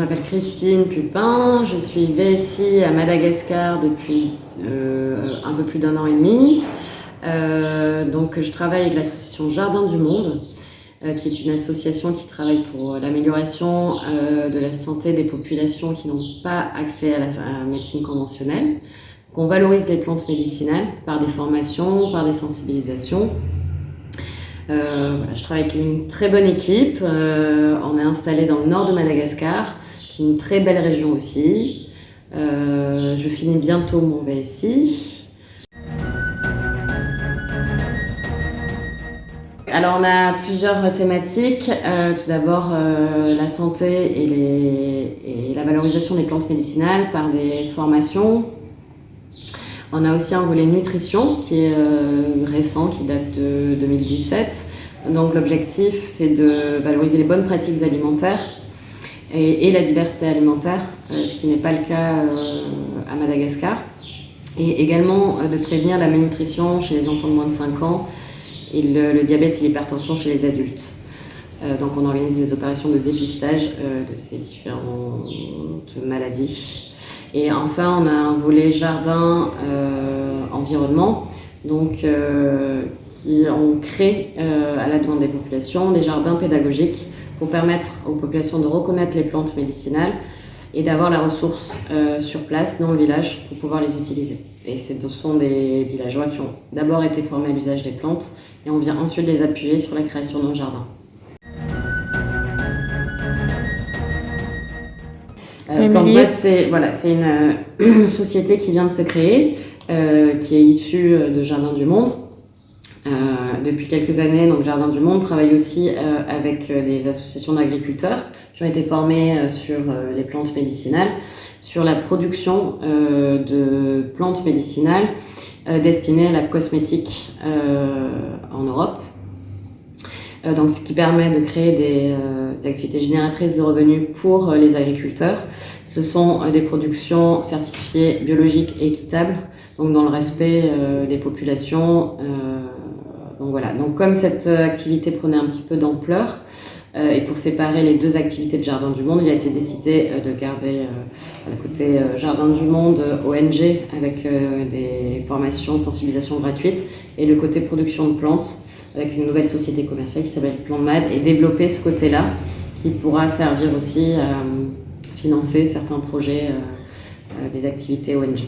m'appelle Christine Pupin, je suis VSI à Madagascar depuis un peu plus d'1 an et demi. Donc je travaille avec l'association Jardin du Monde, qui est une association qui travaille pour l'amélioration de la santé des populations qui n'ont pas accès à la médecine conventionnelle. Donc, on valorise les plantes médicinales par des formations, par des sensibilisations. Voilà, je travaille avec une très bonne équipe. On est installé dans le nord de Madagascar, qui est une très belle région aussi. Je finis bientôt mon VSI. Alors on a plusieurs thématiques. Tout d'abord la santé et la valorisation des plantes médicinales par des formations. On a aussi un volet nutrition qui est récent, qui date de 2017. Donc l'objectif, c'est de valoriser les bonnes pratiques alimentaires et la diversité alimentaire, ce qui n'est pas le cas à Madagascar. Et également de prévenir la malnutrition chez les enfants de moins de 5 ans et le diabète et l'hypertension chez les adultes. Donc on organise des opérations de dépistage de ces différentes maladies. Et enfin, on a un volet jardin environnement, donc on crée à la demande des populations des jardins pédagogiques pour permettre aux populations de reconnaître les plantes médicinales et d'avoir la ressource sur place dans le village pour pouvoir les utiliser. Et ce sont des villageois qui ont d'abord été formés à l'usage des plantes et on vient ensuite les appuyer sur la création d'un jardin. PlantMed, c'est une société qui vient de se créer, qui est issue de Jardin du Monde. Depuis quelques années, donc Jardin du Monde travaille aussi avec des associations d'agriculteurs qui ont été formés sur les plantes médicinales, sur la production de plantes médicinales destinées à la cosmétique en Europe. Donc, ce qui permet de créer des activités génératrices de revenus pour les agriculteurs. Ce sont des productions certifiées biologiques et équitables, donc dans le respect des populations. Donc voilà. Donc comme cette activité prenait un petit peu d'ampleur, et pour séparer les deux activités de Jardin du Monde, il a été décidé de garder le côté Jardin du Monde ONG avec des formations, sensibilisation gratuites, et le côté production de plantes avec une nouvelle société commerciale qui s'appelle PlantMed, et développer ce côté-là qui pourra servir aussi à financer certains projets des activités ONG.